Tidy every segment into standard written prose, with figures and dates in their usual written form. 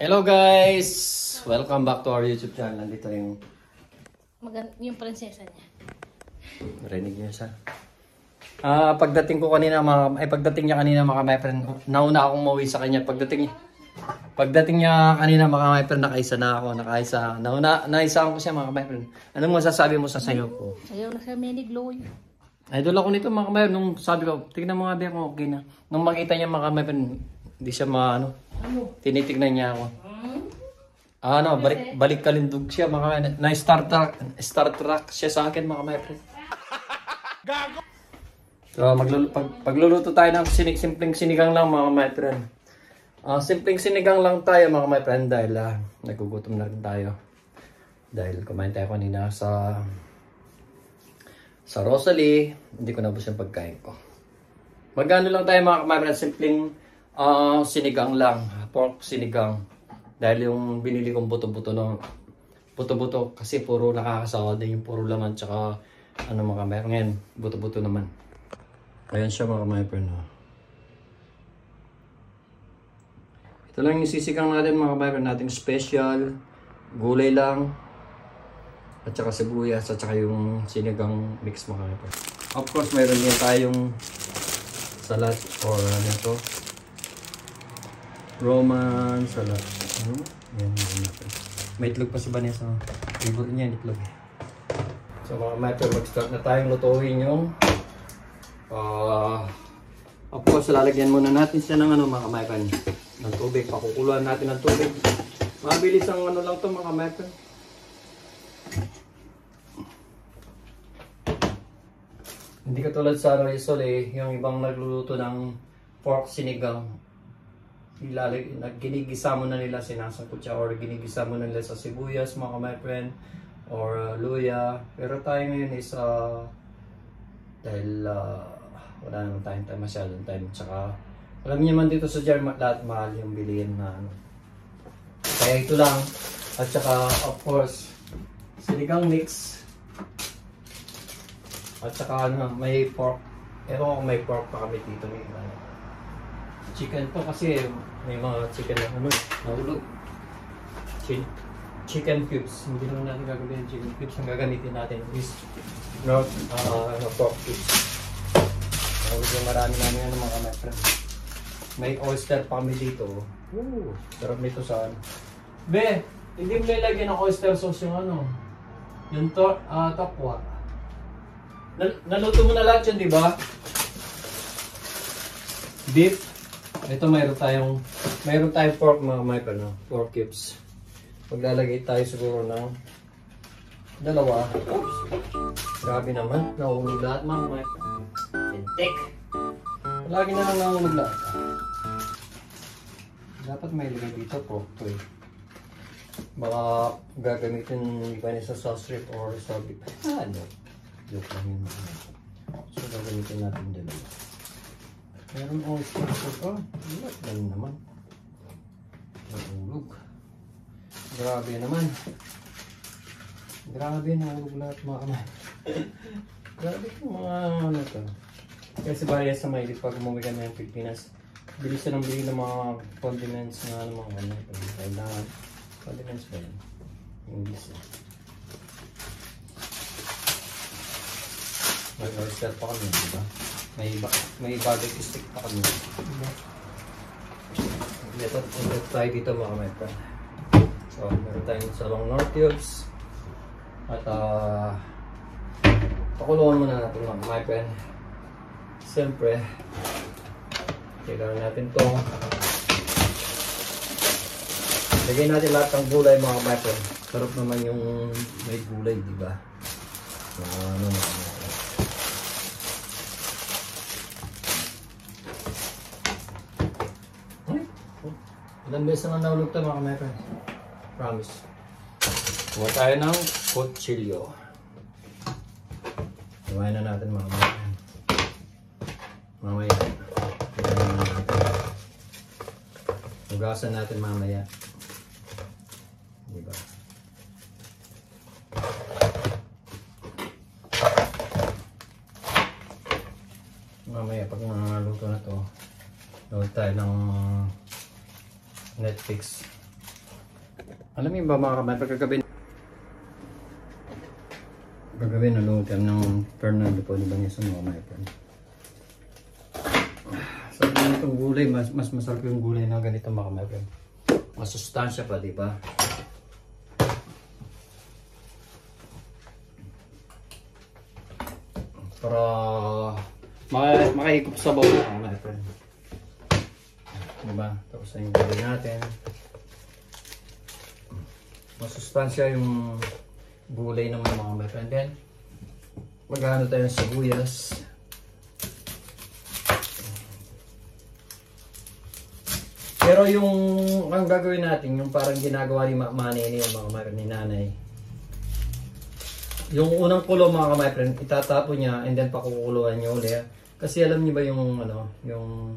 Hello guys! Welcome back to our YouTube channel. Nandito yung prinsesa niya. Marinig niyo siya. Pagdating niya kanina mga my friend, nauna akong mauwi sa kanya. Pagdating niya kanina mga my friend, nakaisa na ako. Naisaan ko siya mga my friend. Anong masasabi mo sa sayo ko? Sayo na siya may glow. Idol ako nito mga my friend. Nung sabi ko, tignan mo nga ba kung okay na. Nung makita niya mga my friend, hindi siya tinitignan niya ako. Balik kalindog siya mga Star Trek siya sa akin mga my friend. Gago. So pagluluto tayo ng simpleng sinigang lang mga my friend. Simpleng sinigang lang tayo mga my friend dahil nagugutom na rin tayo. Dahil kumain tayo kanina sa Rosalie, hindi ko nabos yung pagkain ko. Magano lang tayo mga my friend, simpleng sinigang lang, pork sinigang. Dahil yung binili kong buto-buto kasi puro nakakasawa din yung puro laman tsaka mga mayroon ngayon, buto-buto naman. Ayan siya mga my friend. Ito lang yung sisigang natin mga my friend, nating special, gulay lang, at saka sibuyas, at saka yung sinigang mix mga my friend. Of course mayroon din tayong salad or Roman salad. Yan natin. May itlog pa si Vanessa. Favorite niya yung itlog. So mga matter, mag-start na tayong lutuin yung of course, lalagyan muna natin siya ng mga matter, ng tubig. Pakukuluan natin ng tubig. Mabilis ang lang to mga matter. Hindi katulad sa Rosalie, yung ibang nagluluto ng pork sinigang. Ginigisa mo na nila, sinasangkot siya, or ginigisa mo na nila sa sibuyas mga my friend, or luya. Pero tayo ngayon is dahil wala naman tayong masyadong time, tsaka alam niyo man dito sa German lahat mahal yung bilihin na kaya ito lang. At tsaka of course sinigang mix, at tsaka may pork. Ewan kung may pork pa kami dito, may chicken to kasi may mga chicken na nahulog. Chicken cubes. Hindi naman natin gagawin chicken cubes. Ang gagamitin natin is pork cubes. Nahulog yung marami namin mga my friend. May oyster pa kami dito. Sarap nito sa Be, hindi mo nilagyan ng oyster sauce yung yung tokwa. Naluto mo na lahat yun, di ba? Beef. Ito mayroon tayong pork mga my friend, pork cubes. Maglalagay tayo siguro ng dalawa. Oops. Grabe naman, nahulog lahat mga my friend. Tintik. Lagi na lang nahulog lahat. Dapat may lagay dito pork to eh. Baka gagamitin iba niya sa sauce strip or sa beef. Joke lang yun mga. So gagamitin natin dalawa. Meron oyster sauce. Wala naman. Nahulog. Grabe naman. Grabe, nahulog lahat mga kamay. Grabe yung mga to. Kasi bariya sa mahilig pag umuwi ka na yung Pilipinas. Bilis na ng bili ng mga condiments na mga kailangan. Condiments ba yan? English. May oyster pa kami, diba? May barbecue stick pa kami. Ito tayo dito mga my friend. So, meron tayong salong North Tubes. At pakulungan muna natin mga my friend. Siyempre, kailangan natin ito. Lagay natin lahat ng gulay mga my friend. Sarap naman yung may gulay, diba? Ilang beses naman nahulog ito mga my friend. Promise. Kuha tayo ng kutsilyo. Kumain na natin mga my friend. Mamaya. Hugasan natin mamaya. Diba? Mamaya pag naluto na to, load tayo ng Netflix. Alam niyo ba mga kamay, kagabi naluto ng Fernando po ni Vanessa mga kamay. So ganitong gulay, mas masarap yung gulay na ganito mga kamay. Mas sustansya pa, di ba? Para makahigop sa bawo mga friend. Diba? Tapos na yung gulay natin. Masustansya yung gulay ng mga friend. Then, magano tayo ng sibuyas. Pero yung ang gagawin natin, yung parang ginagawa ni Manny yung mga ni nanay. Yung unang kulo mga my friend, itatapon niya and then pakukuluan niya ulit. Kasi alam niyo ba yung ano, yung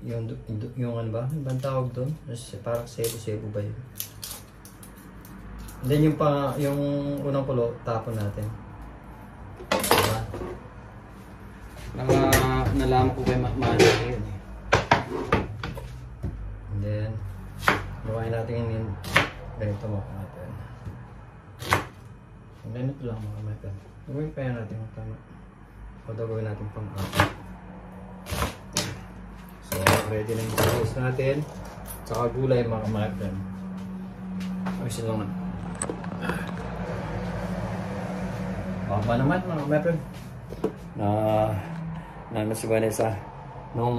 ano ba? Ano bang tawag doon? Parang sebo-sebo ba yun? And then yung unang kulo, tapon natin. Diba? Nalaman ko kay Manny yun eh. And then, gawain natin yung ganito mga natin. Ganito lang mga metal. Gawin kaya natin yung tama. O daw gawin natin pang-apat. So, ready na yung sauce natin. Tsaka gulay mga metal. Ayusin lang na. Baba naman mga metal. Na si Vanessa. Nung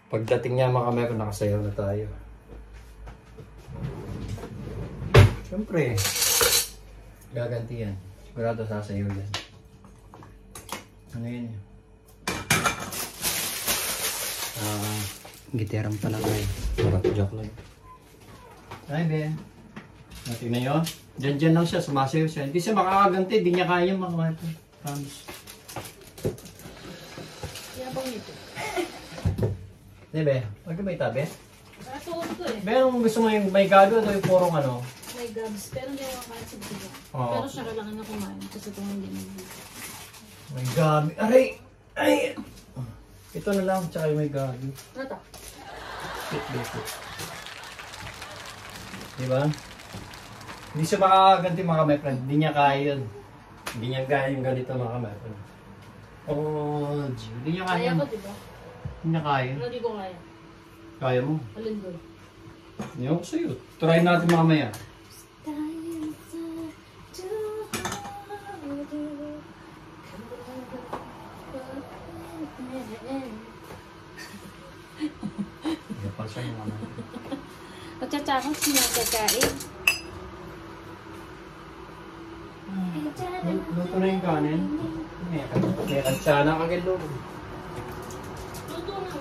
pagdating niya mga metal, nakasayaw na tayo. Siyempre, gaganti yan. Sigurado sasayaw yan. Ano yun? Gitaram pala kayo. Joke lang. Ay, Ben. Tingnan nyo. Diyan lang siya, sumasayaw siya. Hindi siya makakaganti, hindi niya kaya mga mga ito. Promise. Yabang ito. Hindi, Ben. Huwag ka ba itabi? Nakatuon ko eh. Ben, kung gusto mo yung may gago o yung purong ano? May gabs, pero hindi ako kain sa biga. Oo. Pero siya kailangan na kumain kasi kung hindi nag-biga. May gabi. Aray! Ay! Ito na lang, tsaka yung may gabi. Ano to? Basic. Diba? Hindi siya makakaganti mga my friend. Hindi niya kaya yun. Hindi niya kaya yung ganito mga my friend. Oh, G. Hindi niya kaya. Kaya ko, diba? Hindi niya kaya. Ano di ko kaya? Kaya mo. Alin doon? Hindi ako sa'yo. Try natin mamaya. Kapal siya yung ano. Pagtsatsakan siya kakain. Luto na yung kanin. May kansana kagad doon. Luto na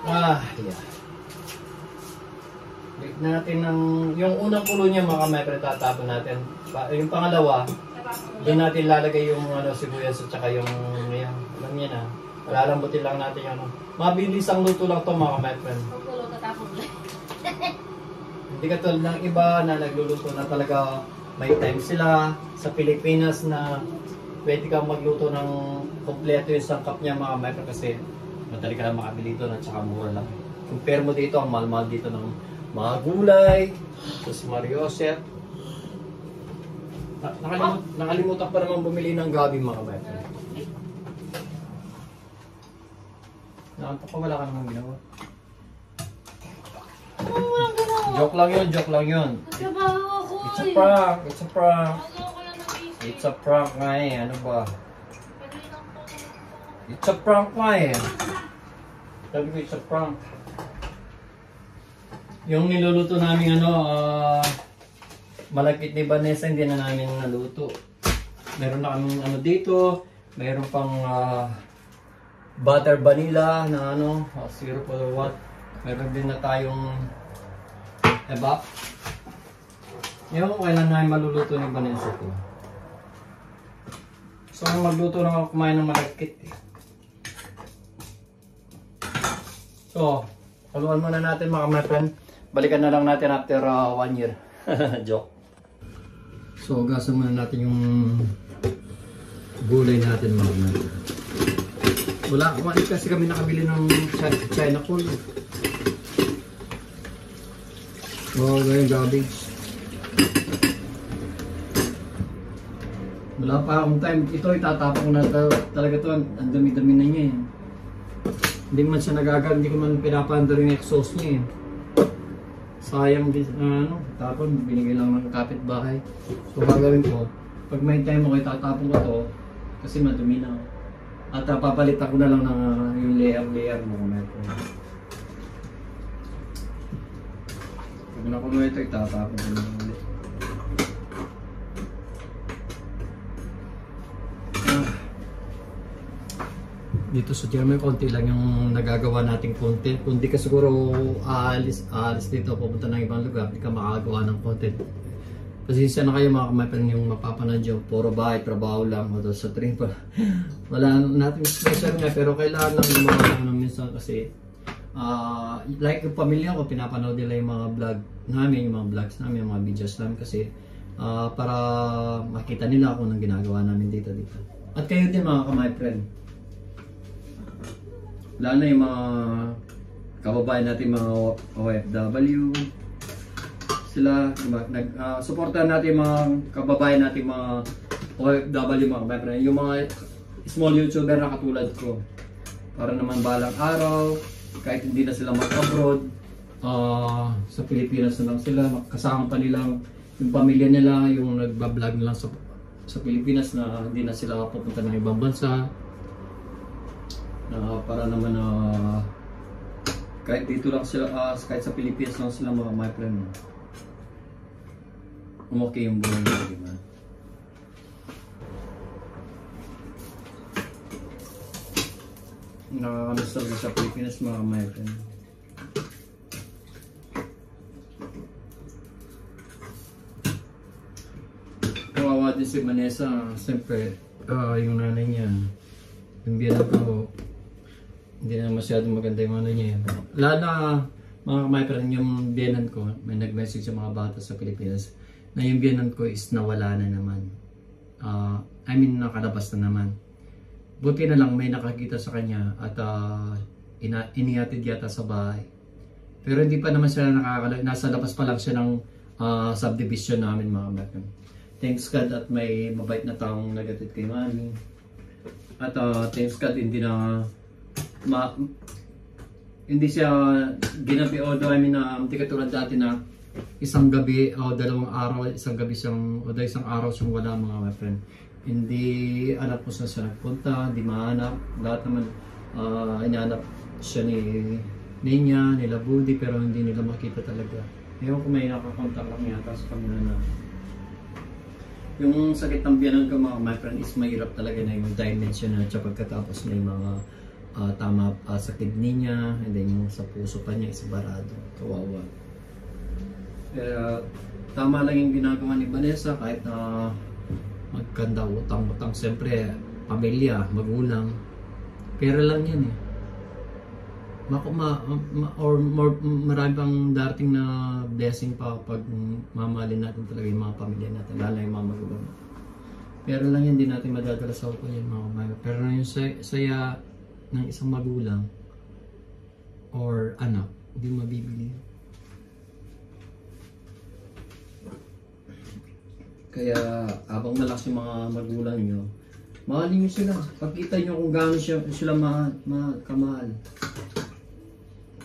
nga. Yeah. Wait natin ng... Yung unang kulo niya mga kamay, tatapon natin. Yung pangalawa, doon natin lalagay yung ano, sibuyas at saka yung... Alam niya na. Lalambutin lang natin yung ano. Mabilis ang luto lang to mga kamay. Magkulo, tatapon lang. Hindi katulad ng iba na nagluluto na talaga may time sila sa Pilipinas na pwede kang magluto ng kompleto yung sangkap niya mga kamay kasi madali ka lang makabili doon at saka mura lang. Compare mo dito, ang mahal-mahal dito ng mga gulay, tapos Mariosep. Nakalimutan pa naman bumili ng gabi mga kabay. Nakanto ka, wala ka namang ginawa. Walang ganawa. Joke lang yun. Nagtrabaho ako It's a prank, it's a prank. Ano ko lang ng It's a prank nga eh, ano ba? It's a prank nga eh. Sabi ko, it's a prank. Yung niluluto namin ano, malapit ni Vanessa, hindi na namin naluto. Meron na kaming ano dito, meron pang butter vanilla na ano, syrup or what. Meron din na tayong ebak. Yung kailan na maluluto ni Vanessa ko. So, magluto lang ako kumain ng malagkit eh. So, haluan muna natin mga my friend. Balikan na lang natin after 1 year. Joke. So, gasan muna natin yung gulay natin mga my friend. Wala, kasi kami nakabili ng China Coal. Oh, yung garbage. Wala pa akong time. Ito itatapon ko na talaga to. Ang dami-dami na niya eh. Hindi man siya nagagal, hindi ko man pinapandar yung exhaust niya eh. Sayang din, tapon, binigay lang ng kapitbahay. So gagawin ko, pag may time ako itatapon ko to, kasi madumi na. At papalitan ko na lang ng yung layer mo kung meron. Pag nakuno ito, itatapon ko na ulit. Dito sa German, konti lang yung nagagawa nating content. Kung di ka siguro aalis dito, pupunta ng ibang lugar, di ka makagawa ng content. Pasensya na kayo mga kamay, yung mapapanood yung puro bahay, trabaho lang, o sa train pa. Wala natin special nga, pero kailangan lang yung mga minsan kasi like yung pamilya ko, pinapanood nila yung mga vlog namin, yung mga vlogs namin, yung mga videos namin kasi para makita nila kung anong ginagawa namin dito. At kayo din mga kamay friend. Lalo na yung mga kababayan natin, mga OFW, sila, supportan natin mga kababayan natin, mga OFW, mga kababayan, yung mga small YouTuber na katulad ko. Para naman balang araw, kahit hindi na sila mag-abroad, sa Pilipinas na lang sila, kasama pa nilang yung pamilya nila, yung nagbablog na lang sa Pilipinas na hindi na sila pupunta ng ibang bansa. Para naman kahit dito lang sila, kahit sa Pilipinas lang sila mga my friend, okay yung buhay nila, diba? Nakakamiss talaga sa Pilipinas mga my friend. Kawawa din si Vanessa, siyempre yung nanay niya, yung biyanan ko, hindi na masyadong maganda yung ano niya. Lalo na mga kamay yung biyanan ko, may nag-message sa mga bata sa Pilipinas na yung biyanan ko is nawala na naman. I mean nakalabas na naman. Buti na lang may nakakita sa kanya at inihatid yata sa bahay. Pero hindi pa naman siya nasa labas pa lang siya ng subdivision namin mga kamay. Thanks God at may mabait na taong nagatid kay Mami. At thanks God hindi na hindi siya ginabi o hindi katulad dati na isang gabi o dalawang araw, isang araw siyang wala mga my friend. Hindi anak ko saan siya nagpunta, hindi mahanap. Lahat naman inaanap siya ni Ninya, nila Budi, pero hindi nila makita talaga. Ewan ko may nakakontak lang yata sa kanila na yung sakit ng biyanan ko mga my friend is mahirap talaga na yung dimension na siya pagkatapos na yung mga tama sa kidney niya, and then yung sa puso pa niya is barado. Kawawa. Tama lang yung ginagawa ni Vanessa kahit magkanda utang-utang. Siyempre, pamilya, magulang. Pera lang yan eh. Marami pang darating na blessing pa pag mamahalin natin talaga yung mga pamilya natin, lalo yung mga magulang. Pero lang yan, hindi natin madadala sa upo yan mga kamay. Pero yung saya ng isang magulang or anak, hindi mabibili. Kaya habang malakas yung mga magulang nyo, mahalin nyo sila. Pakita nyo kung gaano sila kamahal.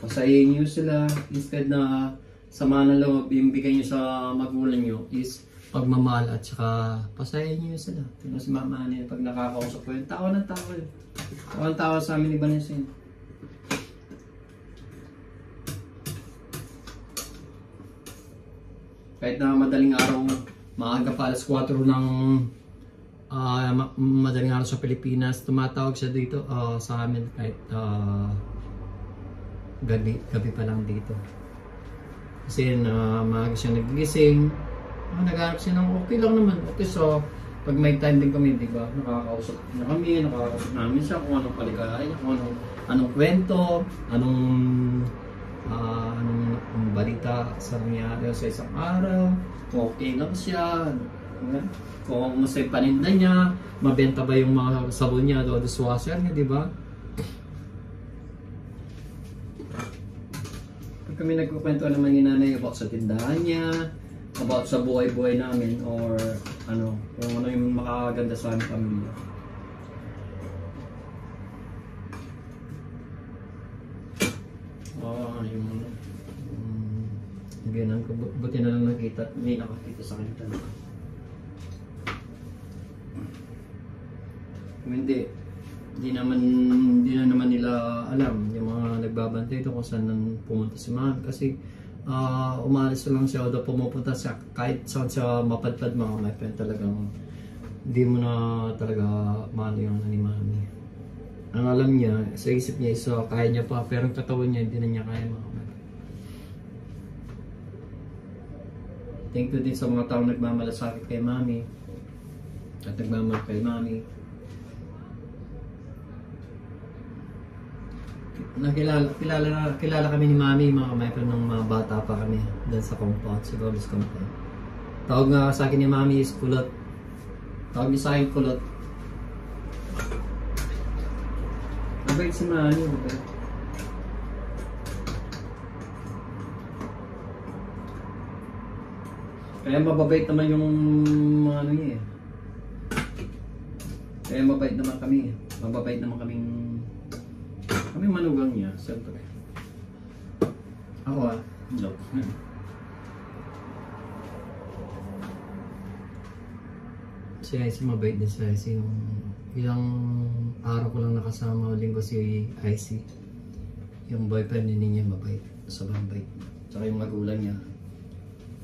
Pasayin nyo sila instead na sama ng loob yung bigay nyo sa magulang nyo is pagmamahal at saka pasayin nyo sila. Tingnan si mama niya pag nakakausap ko yun, tawa ng tawa yun. Tawa ng tawa sa amin ni Vanessa yun. Kahit na madaling araw, maaga pa alas 4 ng madaling araw sa Pilipinas, tumatawag siya dito sa amin kahit gabi pa lang dito. Kasi maaga siya nagigising, naghahanap siya ng okay lang naman. Okay, so pag may time din kami, di ba, nakakausap namin siya kung anong paligaya niya, kung anong kwento, anong balita sa nangyari sa isang araw, kung okay lang siya, kung kumusta yung paninda niya, mabenta ba yung mga sabon niya o dishwasher niya, di ba? kami nagkukwento naman ni nanay about sa tindahan niya, about sa buhay-buhay namin, or ano, kung ano yung makakaganda sa aming pamilya. Yung ganun ko, buti na lang nakita, may nakakita sa akin talaga. Hindi na naman nila alam yung mga nagbabantay ito kung saan pumunta si Ma'am, kasi umalis lang siya o daw pumupunta siya kahit saan siya mapadpad mga my friend, talagang hindi mo na talaga mahal yung ni Mami. Ang alam niya, sa isip niya is kaya niya pa, pero ang katawan niya hindi na niya kaya mga my friend. Thank you din sa mga taong nagmamalasakit kay Mami at nagmamahal kay Mami. Kilala kami ni Mami mga kamay nung mga bata pa kami doon sa compound, sa Gomez compound. Tawag nga sa akin ni Mami is kulot. Tawag niya sa akin kulot. Mabait si Mami, mabait. Kaya mababait naman yung mga ano niya eh. Kaya mabait naman kami eh. Mababait naman kaming kami manugang niya, siyempre. Ako no. Si IC mabait din si IC. Ilang araw ko lang nakasama, linggo si IC. Yung boyfriend ni niya mabait, sobrang bait. Tsaka yung magulang niya,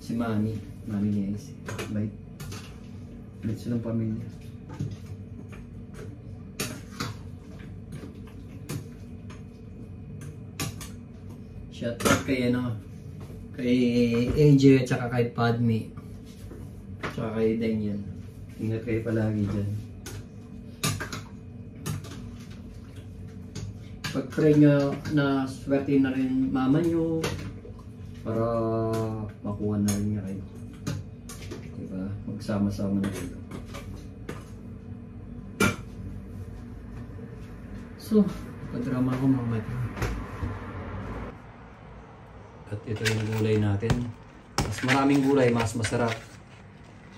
si Mami ni IC, bait. Bait silang pamilya. Shoutout kay kay AJ at saka kay Padme. Tsaka kay Daniel. Ingat kayo palagi dyan. Pag-pray nyo na swerte na rin mama nyo para makuha na rin niya kayo. Diba? Magsama-sama na kayo. So, pag-drama ko mga mati. At ito yung gulay natin. Mas maraming gulay, mas masarap.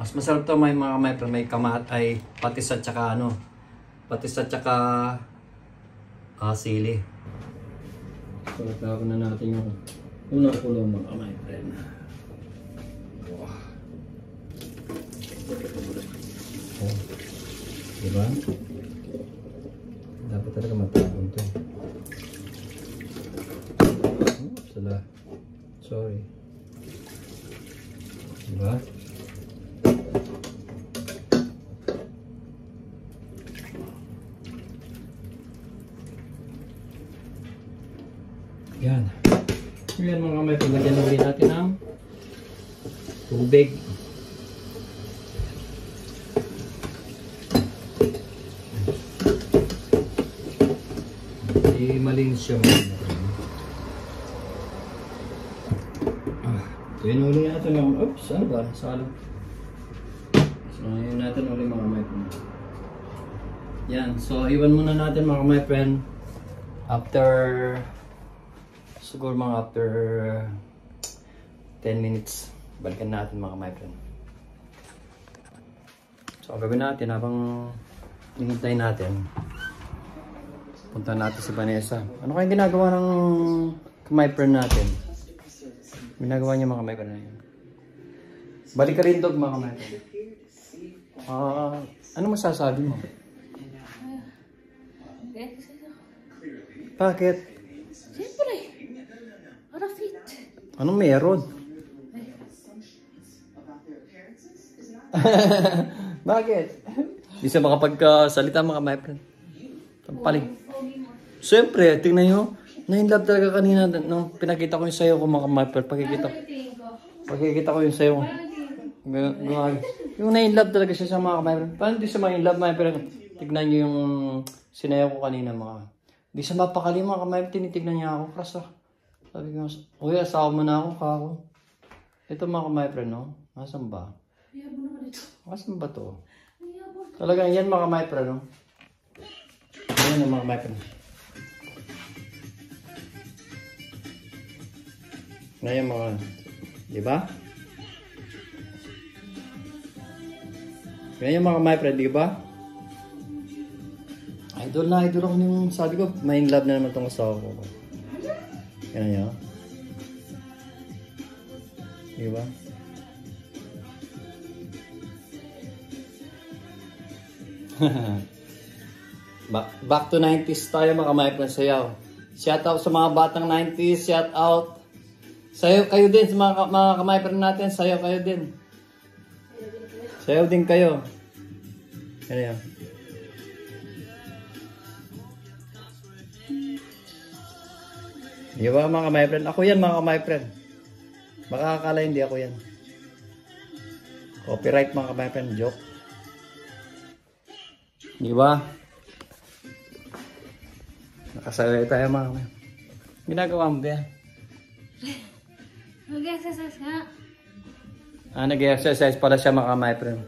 Mas masarap to may mga may kamat ay patis at saka sili. Sulat na natin yung unang kulong mga my friend. Wow. Oh. Diba? Dapat talaga matapon to. Sala. Sorry. Diba? Yan. Yan mga kamay, paglagyan ulit natin ng tubig. Hindi malinis siya mga. Tuyin ulit natin yung, oops, ano ba? Salo. So, yun natin ulit mga my friend. Yan, so iwan muna natin mga my friend. Siguro mga after 10 minutes, balikan natin mga my friend. So, gagawin natin habang hinintay natin. Punta natin si Vanessa. Ano kayang ginagawa ng my friend natin? Ginagawa niya mga my friend na yun. Balik ka rin dog mga my friend. Ano masasabi mo? Bakit? Siyempre. Para fit. Anong meron? Bakit? Di siya makapagsalita mga my friend. Tampaling. Siyempre, tingnan nyo. Na-inlove talaga kanina nung pinakita ko yung sayo ko mga my friend. Pagkikita ko yung sayo. Yung na-inlove talaga siya sa mga my friend. Paano di siya ma-inlove my friend? Tignan nyo yung sinayaw ko kanina mga. Di siya mapakali mga my friend. Tinitignan niya ako. Krasa. Sabi ko, uy, asawa mo na ako, kako. Ito mga my friend, no? Nasaan ba? Nasaan ba to? Talagang yan mga my friend, no? Yan yung mga my friend. Ngayon mga, di ba? Ngayon mga my friend, di ba? Idol na idol ako yung sabi ko, may in love na naman itong asawa ko. Yan yun. Di ba? Back to 90s tayo mga my friend, sayaw. Shout out sa mga batang 90s, shout out. Sayaw kayo din sa mga kamay friend natin, sayaw kayo din. Sayaw din kayo. Ano yan? Di ba mga kamay friend? Ako yan mga kamay friend. Baka akala hindi ako yan. Copyright mga kamay friend, joke. Di ba? Nakasaway tayo mga kamay. Ginagawa mo ba? Mag-exercise nga. Nag-exercise pala siya mga my friend.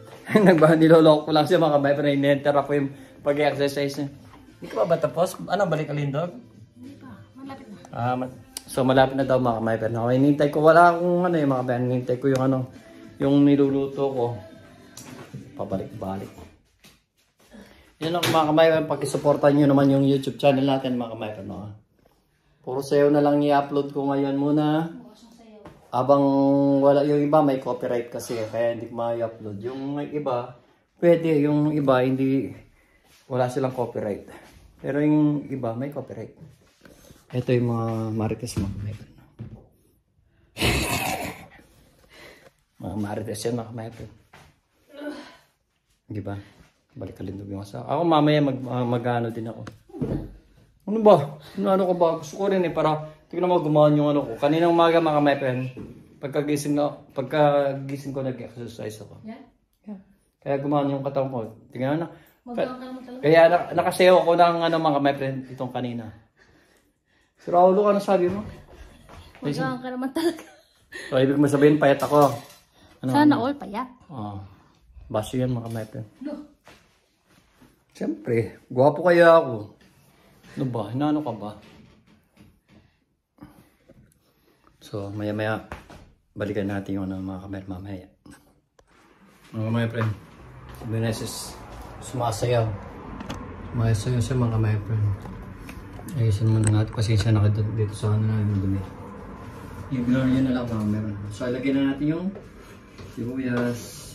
Niloloko ko lang siya mga my friend. Ini-enter ako yung pag-exercise niya. Hindi ka ba tapos? Ano, balik alindog? Hindi pa. Malapit na. So malapit na daw mga my friend. Okay, hinintay ko. Wala akong ano yung mga friend. Hinintay ko yung ano, yung niluluto ko. Pabalik-balik. Yun lang mga kamay friend. Pag-supportan nyo naman yung YouTube channel natin mga kamay friend. No? Puro sayo na lang i-upload ko ngayon muna. Abang wala yung iba may copyright kasi kaya hindi ko ma-upload. Yung iba, pwede. Yung iba hindi, wala silang copyright. Pero yung iba may copyright. Ito yung mga marites mga kamay. Mga marites yan mga kamay. Di ba? Balik kalindog yung asawa. Ako mamaya mag-ano din ako. Ano ba? Ano ko ba? Gusto ko rin para tignan mo gumawan yung ano ko. Kaninang umaga mga my friend, pagkagising ko nag-exercise ako. Yeah? Yeah. Kaya gumawan yung katawan ko. Tingnan na. Magawa ka naman talaga. Kaya nakasayaw ko ng ano mga my friend itong kanina. Si Raulo, ano sabi mo? Magawa ka naman talaga. So, ibig mo sabihin, payat ako. Ano, Sana all payat. Baso yan mga my friend. No. Siyempre, gwapo kaya ako. Ano ba? Hinano ka ba? So, maya-maya, balikan natin yung mga kamera mamaya. Mga my friend, si Beneses, sumasayaw. Sumasayaw siya mga my friend. Ayusin muna natin, pasensya na dito sa ano na yung dumi. I-blur nyo na lang mga meron. So, ilagay na natin yung sibuyas.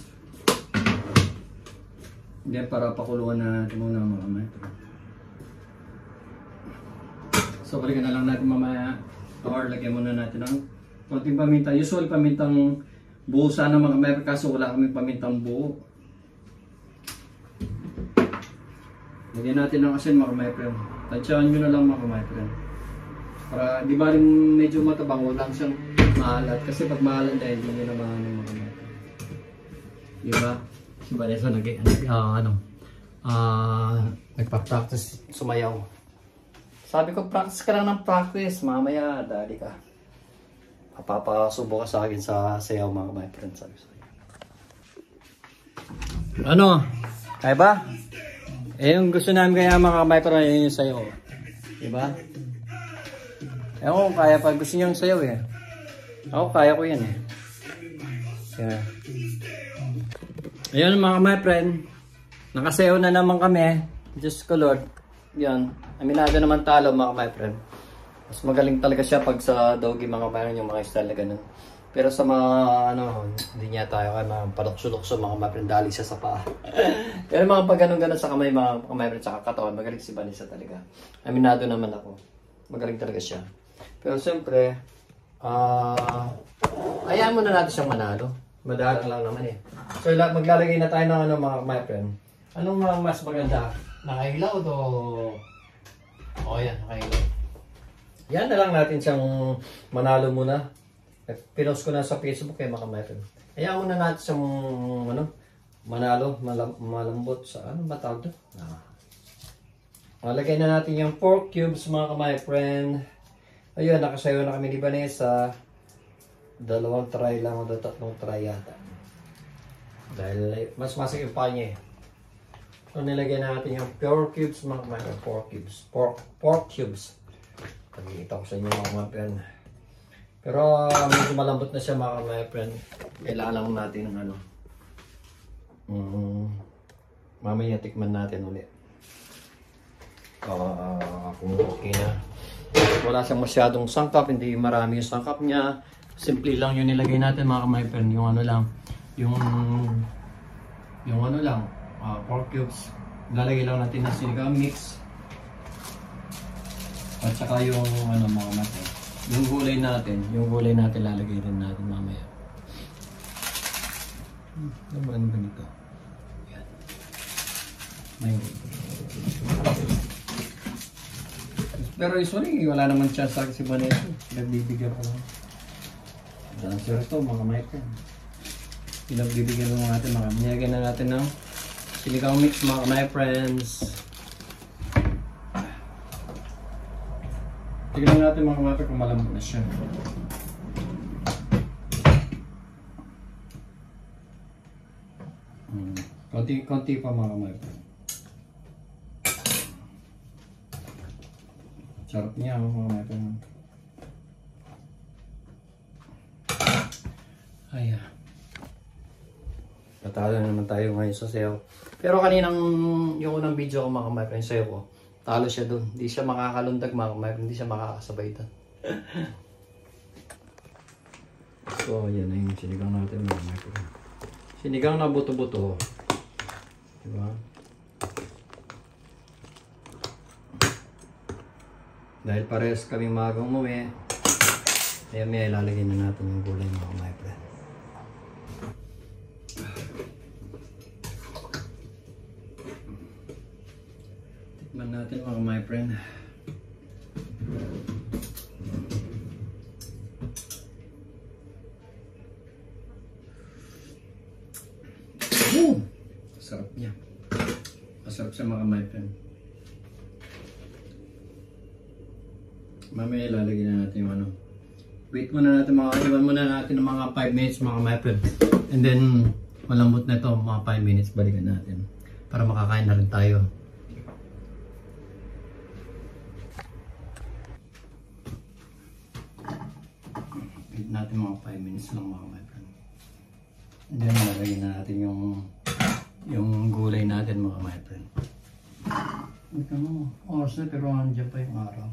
Hindi, para pakuluan na natin muna mga my friend. So, balikan na lang natin mamaya. Or, lagyan muna natin ng konting paminta. Usual pamintang buo sana mga kamay. Kaso wala kaming pamintang buo. Lagyan natin ng asin mga kamay friend. Tansyahan nyo na lang mga kamay friend. Para di ba rin medyo matabang. Wala siyang maalat. Kasi pag maalat dahil hindi nyo naman mga kamay friend. Diba? Si Vanessa nagpa-practice sumayaw. Sabi ko, practice ka lang ng practice. Mamaya, dali ka. Papapasubo ka sa akin sa sayaw mga my friend. Sabi ko sa'yo. Ano? Kaya ba? Eh, yung gusto namin kaya mga my friend, yun yung sayaw. Diba? Ewan ko, kaya pa. Gusto niyo yung sayaw eh. Ako, kaya ko yan eh. Yeah. Ayun mga my friend. Nakasayaw na naman kami. Diyos ko Lord. Yan. Aminado naman talo mga my friend. Mas magaling talaga siya pag sa doggy mga mayroon yung mga style na ganun. Pero sa mga ano, hindi niya tayo kaya mga palukso-lukso mga my friend, dali siya sa paa. Pero mga pag ganun-ganun sa kamay mga my friend sa katawan, magaling si Vanessa talaga. Aminado naman ako. Magaling talaga siya. Pero siyempre, hayaan muna natin siyang manalo. Madalang lang naman eh. So maglalagay na tayo ng ano mga my friend. Anong mas maganda? Nakailaw o yan, nakailaw. Yan na lang natin siyang manalo muna. Pinost ko na sa Facebook kay mga my friend. Hayaan muna natin siyang manalo, malambot sa ano ba tawag doon? Lagay na natin yung pork cubes mga my friend. Ayun, nakasayo na kami ni Vanessa. 2 try lang o 3 try yata. Dahil mas masakit yung pa niya eh. So, nilagay natin yung pork cubes, mga pork cubes. Pork cubes. Pagkikita ko sa inyo mga friend. Pero medyo malambot na siya mga my friend. Kailangan lang natin ng ano. Mamaya tikman natin ulit. Kung okay na. Wala siyang masyadong sangkap, hindi marami yung sangkap niya. Simple lang yung nilagay natin mga my friend. Yung ano lang, yung ano lang, pork cubes. Lalagay lang natin ng sinigang mix. At saka yung ano mga my friend. Yung gulay natin lalagay din natin mamaya. Ano ba nito? Yan. May pero usually, wala naman chance sa akin si Vanessa. Pinagbibigyan ko lang. Dancer ito, mga my friend. Pinagbibigyan ko natin, binigyan na natin ng sinigang mix, mga my friends. Tignan natin mga my friend kung malambot na siya. Konti pa mga my friend. Sarap niya mga my friend. Ayan. Natalo naman tayo ngayon sa sayo. Pero kaninang yung unang video ko mga my friend sayo ko, talo siya dun. Hindi siya makakalundag mga my friend. Hindi siya makakasabay dun. So yan na yung sinigang natin mga my friend. Sinigang na buto-buto. Diba? Dahil parehas kami magang umuwi, may ilalagay na natin yung gulay mga my friend. Tikman natin mga my friend. Sarap niya. Masarap siya mga my friend. Mamaya ilalagay na natin yung ano. Wait muna natin iwan muna natin ng mga 5 minutes mga my friend. And then malambot na ito mga 5 minutes balikan natin. Para makakain na rin tayo. Wait natin mga 5 minutes lang mga my friend. And then ilalagay na natin yung gulay natin mga my friend. Ito mo. Oras na pero andyan pa yung araw.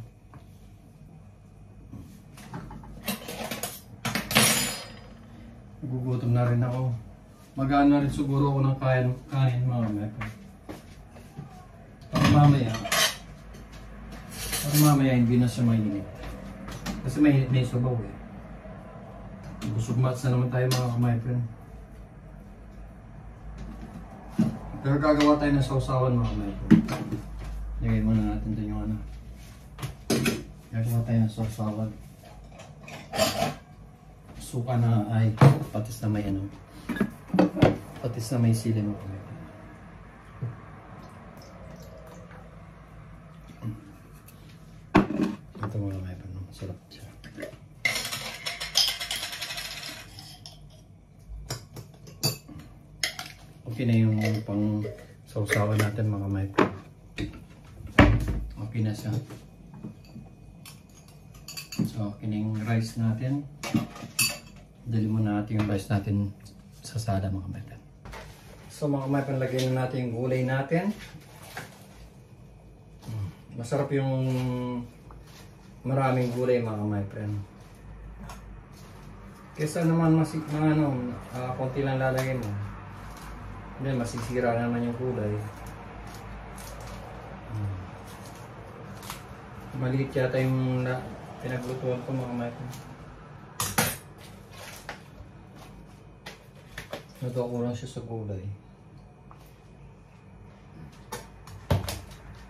Nagugutom na rin ako. Magaan na rin siguro ako ng kanin mga mepo. Para mamaya hindi na siya mainit. Kasi mainit na yung sabaw eh. Busog mats na naman tayo mga my friend. Pero gagawa tayo ng sausawan mga mepo. Lagay muna natin dun yung ano. Gagawa tayo ng sausawan. Suka na ay patis na may ano. Patis na may sili mo. Ito mga may pano. Sarap siya. Okay na yung pang sausawan natin mga may pano. Okay na siya. So okay na yung rice natin. Dali muna natin yung rice natin sa sala mga my friend. So mga my friend, lagyan na natin yung gulay natin. Masarap yung maraming gulay mga my friend. Kesa naman konti lang lalagay mo. Hindi, masisira naman yung gulay. Maliit yata yung pinaglutuan ko mga my friend. Natuwa lang siya sa gulay.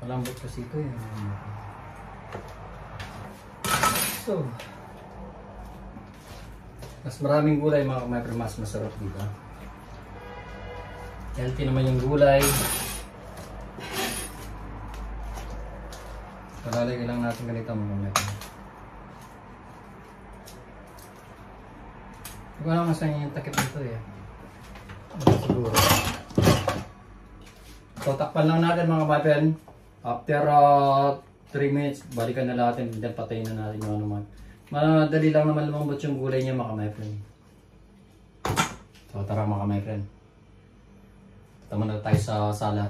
Malambot kasi ito eh. So, mas maraming gulay mga my friend, mas masarap dito. Healthy naman yung gulay. Palalagay lang natin ganito mga my friend. Hindi ko alam saan yung takip nito eh. Siguro. So takpan lang natin mga my friend. After 3 minutes, balikan na natin. Then patayin na natin yung Madali lang naman lumambot yung gulay niya mga my friend. So tara mga my friend. Tama na tayo sa sala.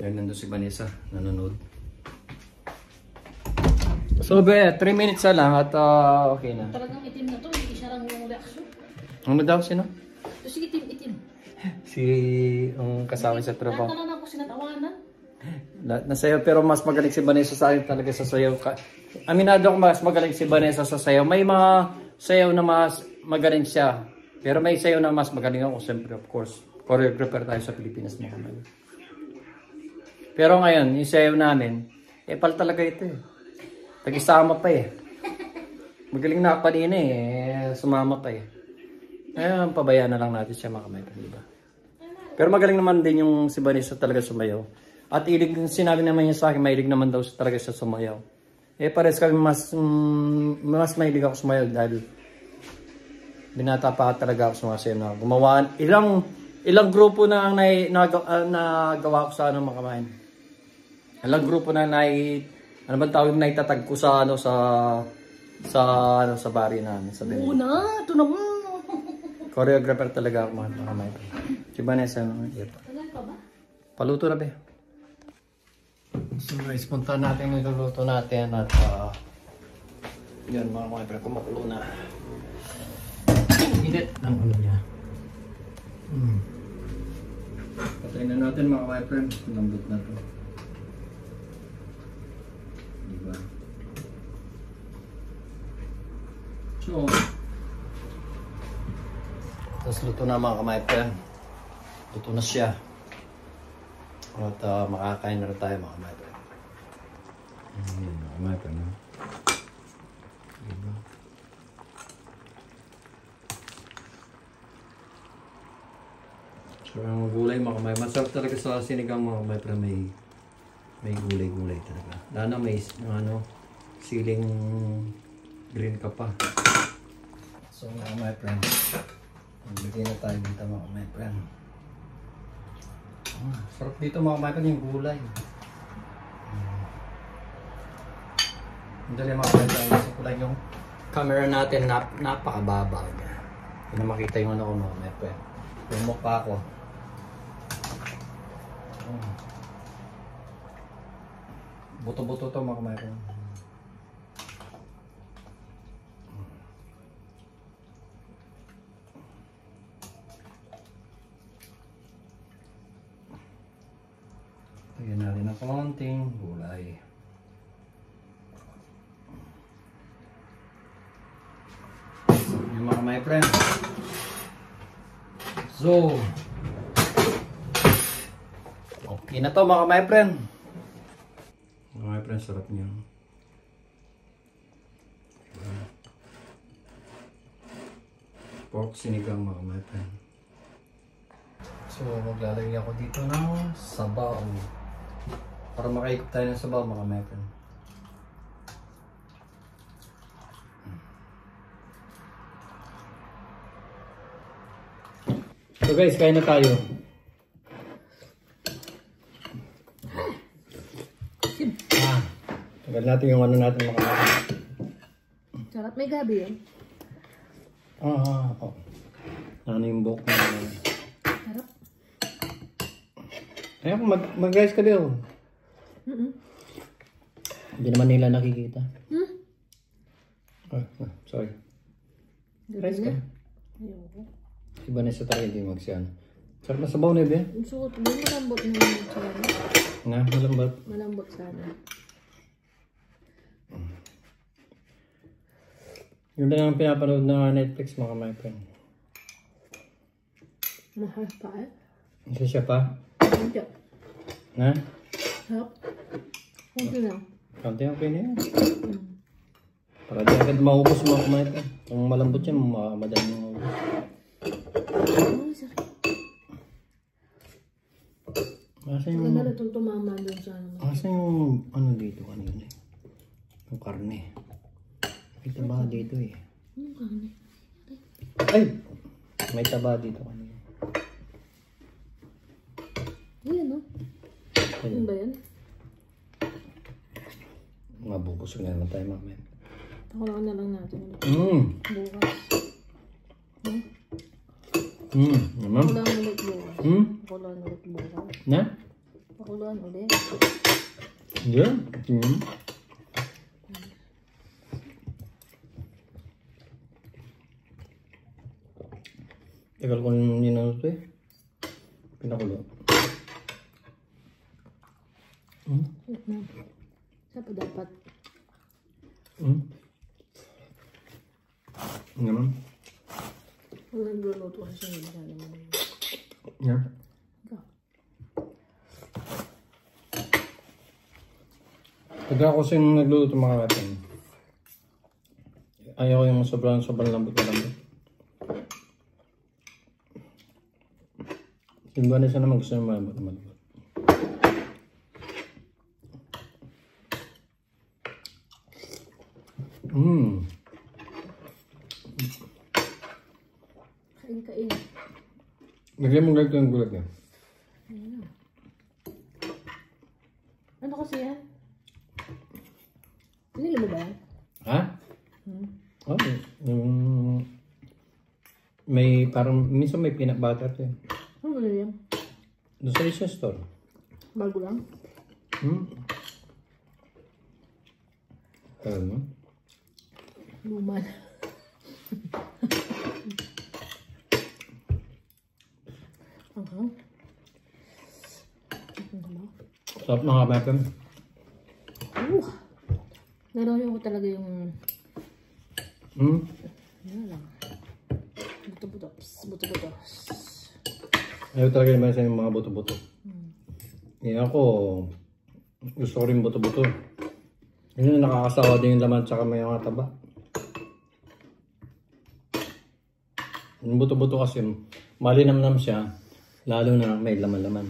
Yan, nandun si Vanessa, nanonood. So, 3 minutes na lang at okay na. Talagang itim na to, hindi siya lang yung reaction. Ano daw, sino? Ito sige, itim. Si ang kasama sa trabaho. Lahat na lang ako sinatawanan. Nasayaw, pero mas magaling si Vanessa sa akin talaga sa sayaw. Aminado ako mas magaling si Vanessa sa sayaw. May mga sayaw na mas magaling siya. Pero may sayaw na mas magaling ako, siyempre, of course. Choreographer tayo sa Pilipinas mga kamay. Pero ngayon, yung sayaw namin, pal talaga ito eh. Tag-isama pa eh. Magaling na kanina eh. Sumama pa eh. Ayun, pabayaan na lang natin siya mga kamay. Diba? Pero magaling naman din yung si Vanessa talaga sumayaw. At sinabi naman niya sa akin, mahilig naman daw talaga siya sumayaw. Pares kami mas mahilig ako sumayaw dahil binata pa talaga ako sumasayaw na gumawa. Ilang grupo na ang nagawa ko sa mga kamay. Ilang grupo na ano bang tawag na itatag ko sa sa bari namin sa Benny. Una, ito naman. Choreographer talaga ako mga kamay. Si Vanessa naman. Tagal pa ba? Paluto na ba? So guys, punta natin yung niluluto natin at yun mga kamay, kumukulo na. Init ang ulo niya. Patayin na natin mga kamay, lambot na to. Diba? So, tapos luto na mga kamay, luto na siya. At makakain na rin tayo mga kamay. Mga kamay, no? Diba? So, ang gulay mga kamay, masarap talaga sa sinigang mga kamay, pero may gulay-gulay talaga. Lalo may siling green ka pa. So mga my friend, magbigay na tayo dito mga my friend. Sarap dito mga my friend yung gulay. Dali mga my friend, isa ko lang yung camera natin, napakababa niya. Hindi na makita yung ano ko mga my friend. Yung mukha ko. Buto-buto to mga my friend. Lagyan natin ng konting gulay. Yung mga my friend. So, okay na to mga my friend. Mga my friend, sarap niya. Pork sinigang mga my friend. So, maglalagay ako dito ng sabaw. Para makaikot tayo ng sabaw mga my friend. So guys, kain na tayo. Tagal natin yung ano natin mga my friend. Sarap, may gabi yun. Ano yung buhok na Sarap. ayun, mag-guys ka din. Hindi naman nila nakikita. Sorry. Guys ka. Ayoko. Si Vanessa tayo hindi magsiyan. Sarap na sabaw na ba? Suot mo, malambot na sana. Nga, malambot. Malambot sana. Yun lang ang pinapanood na Netflix mga my friend. Mahal pa eh. Isa siya pa? Hindi. Na? Sarap. Kunti lang. Konti okay na yan. Para di agad maubos mga my friend. Kung malambot yan, madali maubos. Ay, sakit. Asa yung... Maganda rin itong tumama doon sa ano. Asa yung ano dito kanina eh? Yung karne. May taba dito eh. Anong karne? Ay! May taba dito kanina. Ayan o. Ano ba yan? Mabog. Mabusog na naman tayo mamaya. Pakulaan na lang natin. Bukas. Naman. Pakulaan ulit bukas. Pakulaan ulit bukas. Na? Pakulaan ulit. Yeah. Tagal ko nung ninano ito eh. Pinakulo. Wait na. Saan pa dapat? Naman. Wala nagluluto kasi siya. Wala naman. Yeah. Ikaw. Pag ako kasi yung nagluluto mga kapatid, ayaw ko yung sobrang lambot na lambot. Simba na siya naman gusto yung malambot na malambot. Kain. Lagyan mo ganito yung gulat niya. Ano kasi yan? Pinili mo ba yan? Ha? Oh, may parang, minsan may peanut butter to eh. Ano ba yan? Doon sa Asia store. Bago lang? Tagal mo? Luman. Sarap na nga meron. Naroon ko talaga yung... Yan lang. Buto-buto. Ayaw talaga naman sa mga buto-buto. Ako, gusto ko rin buto-buto. Yun, nakakasawa din yung laman tsaka may mga taba. Yung buto-buto kasi, malinamnam siya, lalo na may laman-laman.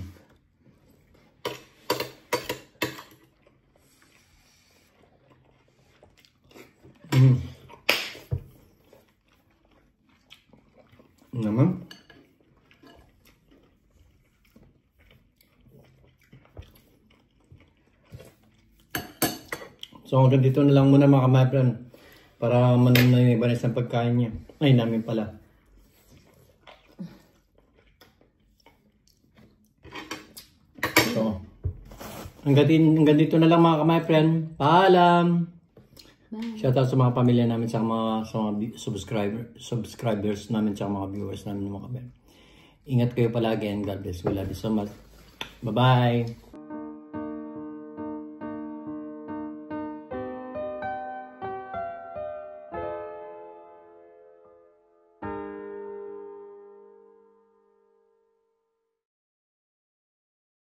Naman. So hanggang dito na lang muna mga kamaplan para manom na yung iba na isang pagkain niya. Ay, namin pala. So, hanggang dito na lang mga kamaplan. Paalam! Bye. Shoutout sa mga pamilya namin sa mga subscribers namin sa mga viewers namin mga kamaplan. Ingat kayo palagi and God bless. We love you so much. Bye-bye!